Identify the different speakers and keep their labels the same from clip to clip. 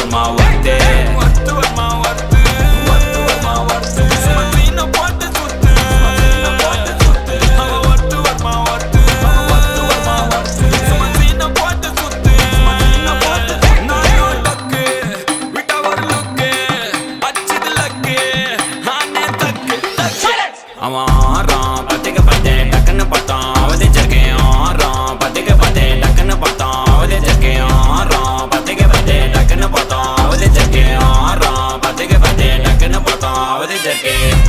Speaker 1: வருமா worth worth வருமா worth worth வருமா ஒர்த்து சுமத்தின போட்டு சுத்து போட்டு சுத்து அவ ஒர்த்து வருமா ஒர்த்து ஒர்த்து வருமா ஒர்த்து சுமத்தின போட்டு சுத்து போட்டு நானோ டக்கு விட்டா ஒரு லுக்கு அச்சது லக்கு ஆனே தக்கு அவன் ஆறான் பத்திக்க பத்தே டக்குன்னு பார்த்தான் அவதிச்சிருக்கேன் ஆறான் பத்திக்க பத்தே டக்குன்னு பார்த்தான் அவதிச்சிருக்கேன் ஆறான் பத்திக்க பத்தே டக்குன்னு பார்த்தான் அவதிச்சிருக்கேன் ஆறான் பத்திக்க பத்தே டக்குன்னு பார்த்தான் அவதிச்சிருக்கேன்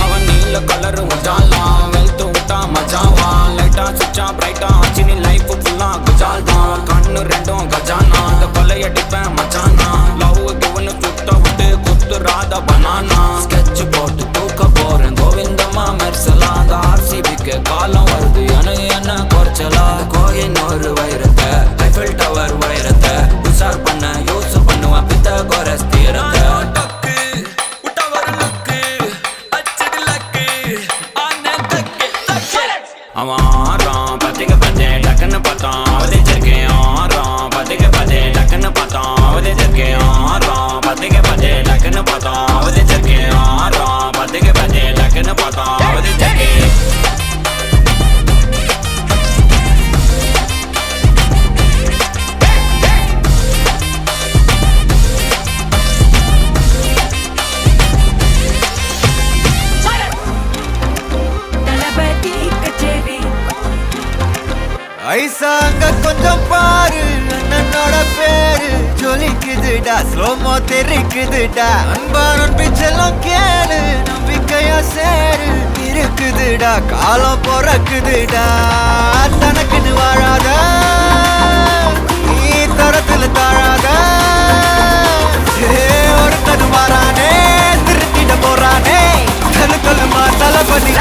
Speaker 1: அவன் நீல கலரு மஜாலாம் வெல்த்து விட்டா மஜாவான் லைட்டா சுச்சா பிரைட்டா ஆச்சினி லைஃப் ஃபுல்லா குஜால் தான் கண்ணு ரெண்டும் கஜானா அந்த கொலையடிப்பேன் மச்சானா லவ் கிவனு சுட்ட விட்டு குத்துறாத பனானா ஸ்கெட்ச் போட்டு தூக்க போறேன் கோவிந்தம்மா மெர்சலா அந்த ஆர்சிபிக்கு காலம் வருது எனக்கு என்ன குறைச்சலா கோயின் ஒரு வைரத்தை ஐஃபில் டவர் வைரத்தை உஷார் பண்ண யூஸ் பண்ணுவேன் பித்த கோரஸ் தீரத்தை அவன் ஆறான் பத்திக்க பத்தே டக்குன்னு பார்த்தான் அவதிச்சிருக்கேன் ஆறான் பத்திக்க பத்தே டக்குன்னு பார்த்தான் அவதிச்சிருக்கேன் ஆறான் பத்திக்க பத்தே டக்குன்னு பார்த்தான் அவதிச்சிருக்கேன் ஆறான் பத்திக்க பத்தே டக்குன்னு பார்த்தான் அவதிச்சிருக்கேன்
Speaker 2: ஐசாங்க கொஞ்சம் பாரு அண்ணனோட பேரு ஜொலிக்குதுடா ஸ்லோமோ தெரிக்குதுடா அன்பானன் பிச்செல்லாம் கேளு நம்பிக்கையா சேரு இருக்குதுடா காலம் பொறக்குதுடா தனக்குன்னு வாழாத நீ தரத்துல தாழாத ஒருத்தனு மாறானே திருத்திட போறானே கல்லுமா தளபதி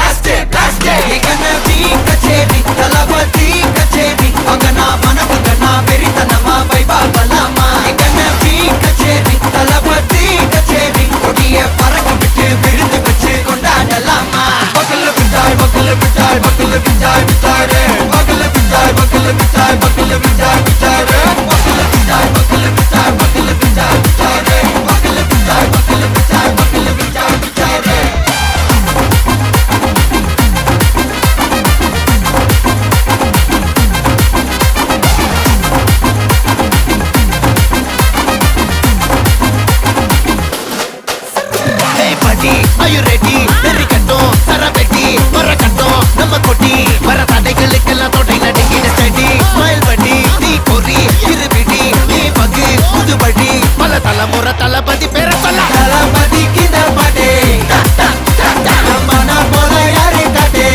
Speaker 2: கச்சேரி தளபதி கச்சேரி அங்கனா மனசுங்கனா வெறித்தனமா வைபா பலாமா கண்ணபி கச்சேரி தளபதி கச்சேரி கொடிய பறக்க விட்டு விழுந்து வச்சு கொண்டாடலாமா பக்கல்ல விட்டாய் பக்கல்ல விட்டாய் பக்கல்ல விட்டாய் விட்டாரே பக்கல்ல விட்டாய் பக்கல்ல விட்டாய் பக்கல்ல விட்டாய் விட்டாரே பக்கல்ல விட்டாய் பக்கல்ல விட்டாய் பக்கல்ல விட்டாய் விட்டாரே பக்கல்ல விட்டாய் பக்கல்ல விட்டாய் பக்கல்ல விட்டாய் விட்டாரே Are you ready? Very கட்டும் சரவெட்டி வர கட்டும் நம்ம கொட்டி வர தடைகளுக்கெல்லாம் தொடை நடுங்கிட ஸ்டடி ஸ்மைல் பண்ணி நீ பொறி இருபிடி நீ பகு புதுபடி பல தலைமுறை தளபதி பேர சொல்ல தளபதி கிந்த பாட்டே மன போல யாரு காட்டே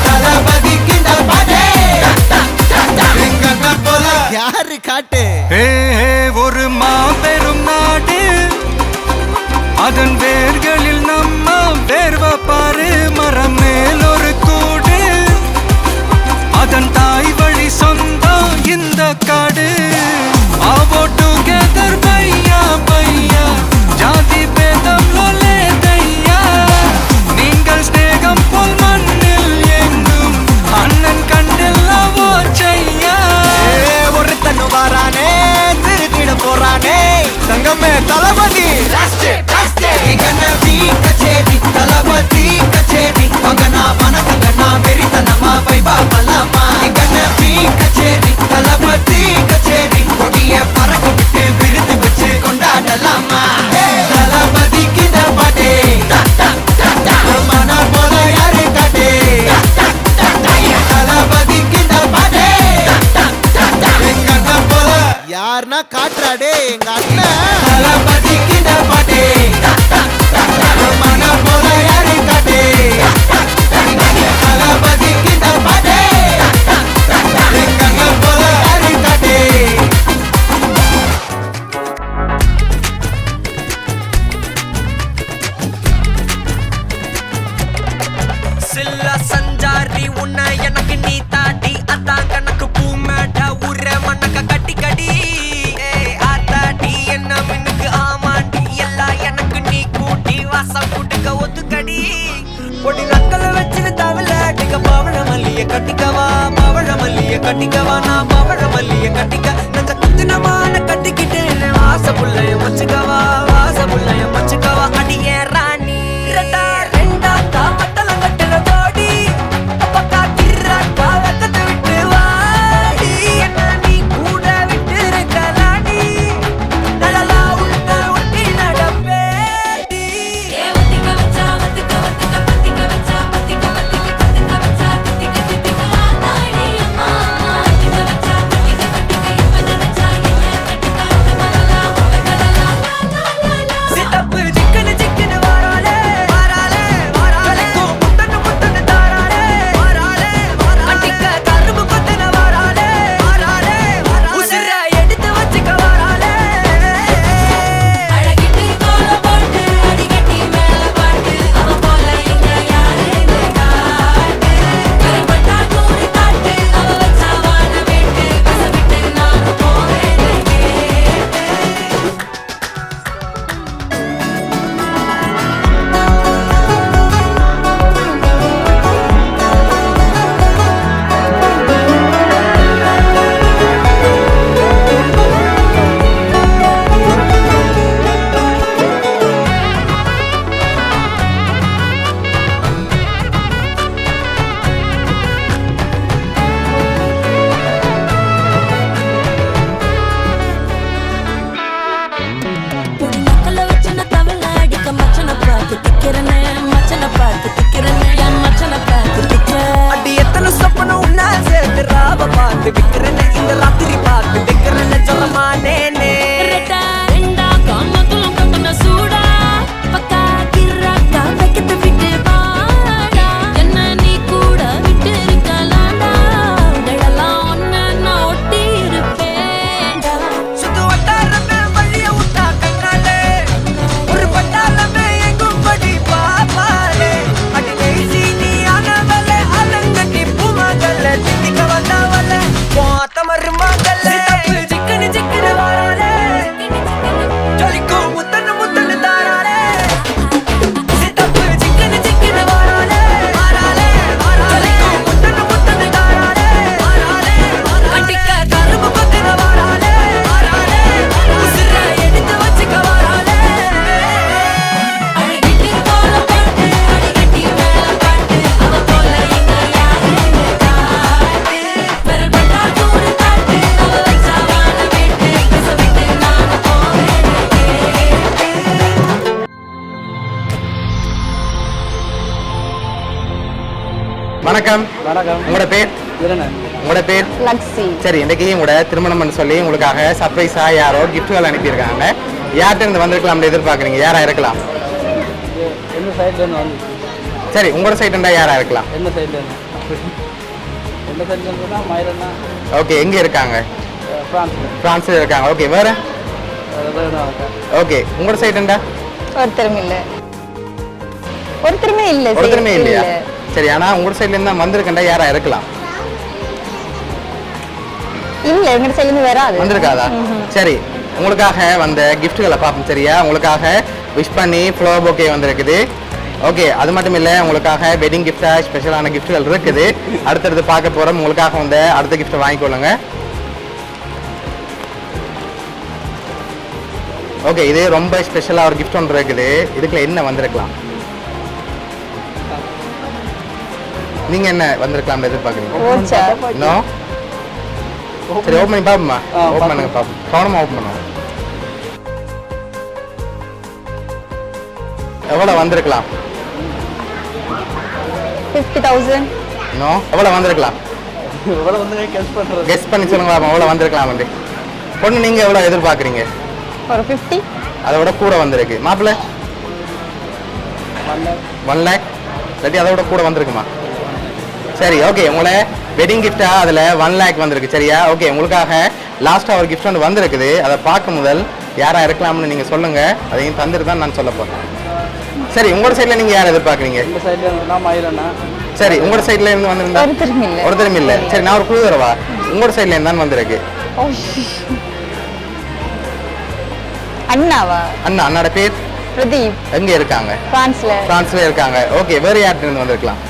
Speaker 2: தளபதி கிந்த பாட்டே எங்க போல யாரு காட்டே
Speaker 3: ஒரு மாபெரும் நாடு அதன் வேர்களில் நம்ம வேர்வ பாரு மரம் மேல் ஒரு கூடு அதன் தாய் வழி சொந்தம் இந்த காடு ஆவோ டுகெதர் பையா பையா ஜாதி பேதம் லோலே தையா நீங்கள் ஸ்நேகம் போல் மண்ணில் எங்கும் அண்ணன் கண்டெல்லாவோ செய்யா
Speaker 2: ஒருத்தனு வாரானே திருத்திட போறானே தங்கமே தளபதி கண்ணபி கச்சேரி தளபதி கச்சேரி அங்கனா மனசுங்கனா வெறித்தனமா வைபா பலாமா கண்ணபி கச்சேரி தளபதி கட்டிக்கவா நான் பவழ மல்லிய கட்டிக்க நெஞ்ச குத்தினமான கட்டிக்கிட்டு வாச புள்ளைய வச்சுக்கவா வாச புள்ளைய வச்சுக்கவா அடியே ராணி ரெட்டா ரெண்டா தாமத்தல கட்டுற தோடி அப்பக்கா கிர்ராக்கா வெக்கத்தை விட்டு வாடி என்ன நீ கூட விட்டு இருக்கலாடி நலலா உள்ள ஒட்டி நடப்பேடி சித்தப்பு சிக்கனு சிக்கனு வாராலே வாராலே வாராலே முத்தன்னு முத்தன்னு தாராலே வாராலே வாராலே அட்டிக்க கரும்பு கொத்தன வாராலே வாராலே வாராலே உசிர எடுத்து வச்சுக்க வாராலே
Speaker 4: அழகிட்டு கோல போட்டு அடிக்கட்டி மேல பாட்டு அவ போல எங்க யாருன்னு காட்டு கரைப்பட்டா தூரி காட்டு அவ வச்சா வாழ வேட்டு பச விட்டு நான் போவேன்னு கேட்டு புடி நக்கல வச்சு நான் தவள அடிக்க மச்சனை பார்த்து திக்கிறனே மச்சனை பார்த்து திக்கிறனே என் மச்சனை பார்த்து திக்கிறேன்
Speaker 2: அடி எத்தனை சொப்பனம் உன்னா சேர்த்து ராவ பார்த்து விக்கிறேன்னு இந்த ராத்திரி பார்த்து விக்கிறேன்னு சொல்ல மாட்டேனே
Speaker 4: ரெட்டா ரெண்டா காமத்துலம் கட்டுன சூடா பக்கா கிர்ராக்கா வைக்கத்தை விட்டு வாடா என்ன நீ கூட விட்டு இருக்கலாம்டா உடலெல்லாம் ஒன்னு நான் ஒட்டி இருப்பேன்டா
Speaker 2: சுத்து வட்டாரமே வழிய விட்டா கண்ணாலே ஒரு பட்டாளமே எங்கும் படி பாப்பாலே அடி பேசி நீ ஆனவளே அலங்கட்டி பூமகள திட்டிக்க வந்தவளே போத்த மருமகளே சித்தப்பு சிக்கனு சிக்கனு வாராலே ஜொலிக்கும் முத்தன்னு முத்தன்னு தாராலே சித்தப்பு சிக்கனு சிக்கனு வாராலே வாராலே வாராலே ஜொலிக்கும் முத்தன்னு முத்தன்னு தாராலே வாராலே வாராலே அட்டிக்க கரும்பு கொத்தின வாராலே வாராலே உசிர எடுத்து வச்சுக்க வாராலே
Speaker 4: அழகிட்டு கோல போட்டு அடிக்கட்டி மேல பாட்டு அவ போல எங்க யாருன்னு காட்டு பெரும்பட்டா தூரி காட்டு அவ வச்சா வாழ வேட்டு பச விட்டு நான் போவேன்னு கேட்டு
Speaker 5: வணக்கம்
Speaker 6: வணக்கம்
Speaker 5: உங்களோட பேர்
Speaker 6: வீரண்ணன்
Speaker 5: உங்களோட பேர்
Speaker 7: லக்ஸி
Speaker 5: சரி இன்னைக்கு உங்களோட திருமணம்னு சொல்லி உங்களுக்காக சர்ப்ரைஸா யாரோ கிஃப்ட்கள் அனுப்பியிருக்காங்க யார்கிட்ட இருந்து வந்திருக்கலாம்னு எதிர்பார்க்குறீங்க யாரா இருக்கலாம்
Speaker 6: எந்த சைட்லேருந்து வந்து
Speaker 5: சரி உங்களோட சைடு இருந்தா யாரா இருக்கலாம்
Speaker 6: எந்த சைட்லேருந்து எந்த சைட்லேருந்துனா மயிலண்ணா
Speaker 5: ஓகே எங்க இருக்காங்க
Speaker 6: ஃப்ரான்ஸில்
Speaker 5: பிரான்ஸ்ல இருக்காங்க ஓகே வேற
Speaker 6: இருக்கேன்
Speaker 5: ஓகே உங்களோட சைடு இருந்தா
Speaker 7: ஒருத்தரும் இல்ல ஒருத்தருமே இல்ல
Speaker 5: ஒருத்தருமே இல்லையா சரி ஆனா உங்களோட சைடுல இருந்தா வந்திருக்கா யாரா இருக்கலாம்
Speaker 7: இல்ல எங்க சைடுல இருந்து வராது
Speaker 5: வந்திருக்காதா சரி உங்களுக்காக வந்த கிஃப்ட்களை பார்ப்போம் சரியா உங்களுக்காக விஷ் பண்ணி ஃப்ளவர் பொக்கே வந்திருக்குது ஓகே அது மட்டும் இல்லை உங்களுக்காக வெட்டிங் கிஃப்டா ஸ்பெஷலான கிஃப்ட்கள் இருக்குது அடுத்தடுத்து பார்க்க போகிறோம் உங்களுக்காக வந்து அடுத்த கிஃப்ட்டை வாங்கிக்கொள்ளுங்க ஓகே இது ரொம்ப ஸ்பெஷலாக ஒரு கிஃப்ட் ஒன்று இருக்குது இதுக்குள்ள என்ன வந்திருக்கலாம் நீங்கள் என்ன வந்திருக்கலாம் எதிர்பார்க்குறீங்க
Speaker 7: ஓச்சா
Speaker 5: இன்னும் சரி ஓப்பன் பண்ணி பார்ப்போமா ஓப்பன் பண்ணுங்க பார்ப்போம் கவனமாக ஓப்பன் பண்ணுவோம் எவ்வளோ வந்திருக்கலாம்
Speaker 7: 50,000
Speaker 5: இன்னும் எவ்வளோ வந்திருக்கலாம்
Speaker 6: இவ்வளோ வந்து கெஸ் பண்ணுறது
Speaker 5: கெஸ் பண்ணி சொல்லுங்க பாப்போம் எவ்வளோ வந்திருக்கலாம் வந்து பொண்ணு நீங்கள் எவ்வளோ எதிர்பார்க்குறீங்க
Speaker 7: ஒரு 50
Speaker 5: அதை விட கூட வந்திருக்கு மாப்பிள்ளை 1 லேக் இல்லாட்டி அதை விட கூட வந்திருக்குமா சரி ஓகே உங்களை வெட்டிங் கிஃப்டா அதில் 1 லேக் வந்திருக்கு சரியா ஓகே உங்களுக்காக லாஸ்ட்டாக ஒரு கிஃப்ட் ஒன்று வந்திருக்குது அதை பார்க்க முதல் யாராக இருக்கலாம்னு நீங்கள் சொல்லுங்கள் அதையும் தந்துட்டு தான் நான் சொல்ல போகிறேன் சரி உங்களோட சைடில் நீங்கள் யாரை எதிர்பார்க்குறீங்க
Speaker 6: இந்த சைட்லேருந்துனா மயிலண்ணா
Speaker 5: சரி உங்களோட சைடில் இருந்து வந்திருந்தா
Speaker 7: ஒருத்தரும் இல்ல
Speaker 5: ஒருத்தரும் இல்லை சரி நான் ஒரு குழு தரவா உங்களோட சைடில் இருந்து தான் வந்திருக்கு
Speaker 7: ஓ. அண்ணாவா
Speaker 5: அண்ணா அண்ணாட பேர்
Speaker 7: பிரதீப்
Speaker 5: எங்கே இருக்காங்க
Speaker 7: பிரான்ஸ்ல
Speaker 5: பிரான்ஸ்ல இருக்காங்க ஓகே வேற யார்கிட்ட இருந்து வந்திருக்கலாம்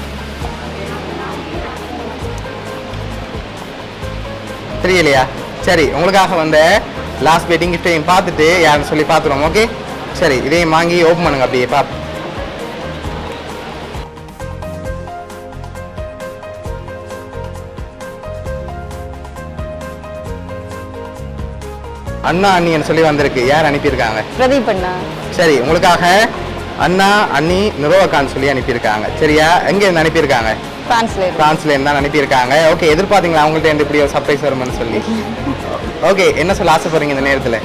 Speaker 5: தெரியலையா? சரி, உங்களுக்காக வந்த லாஸ்ட் வெட்டிங் கிஃப்டையும் பார்த்துட்டு யாருன்னு சொல்லி பார்த்துருவோம். ஓகே, சரி, இதையும் வாங்கி ஓப்பன் பண்ணுங்க அப்படியே பார்த்து. அண்ணா அண்ணின்னு சொல்லி வந்திருக்கு. யார் அனுப்பியிருக்காங்க?
Speaker 7: பிரதீப் அண்ணா.
Speaker 5: சரி, உங்களுக்காக அண்ணா அண்ணி நிரோவக்கான்னு சொல்லி அனுப்பியிருக்காங்க. சரியா? எங்க இருந்து அனுப்பியிருக்காங்க? பிரான்ஸ்ல இருந்து தான் அனுப்பியிருக்காங்க. ஓகே, எதிர்பார்த்தீங்களா அவங்கள்ட்ட இருந்து இப்படி ஒரு சர்ப்ரைஸ் வரும்னு சொல்லி? ஓகே, என்ன சொல்ல ஆசைப்படுறீங்க இந்த நேரத்தில்?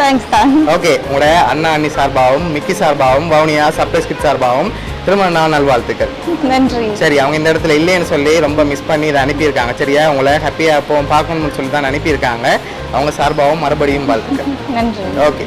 Speaker 7: தேங்க்ஸ் தான்.
Speaker 5: ஓகே, உங்களோட அண்ணா அண்ணி சார்பாகவும் மிக்கி சார்பாகவும் வவுனியா சர்ப்ரைஸ் கிட் சார்பாகவும் திருமண நாள் நல்வாழ்த்துக்கள்.
Speaker 7: நன்றி.
Speaker 5: சரி, அவங்க இந்த இடத்துல இல்லைன்னு சொல்லி ரொம்ப மிஸ் பண்ணி இதை அனுப்பியிருக்காங்க. சரியா? உங்களை ஹாப்பியாக இப்போ பார்க்கணும்னு சொல்லி தான் அனுப்பியிருக்காங்க. அவங்க சார்பாகவும் மறுபடியும் வாழ்த்துக்கள்.
Speaker 7: நன்றி.
Speaker 5: ஓகே.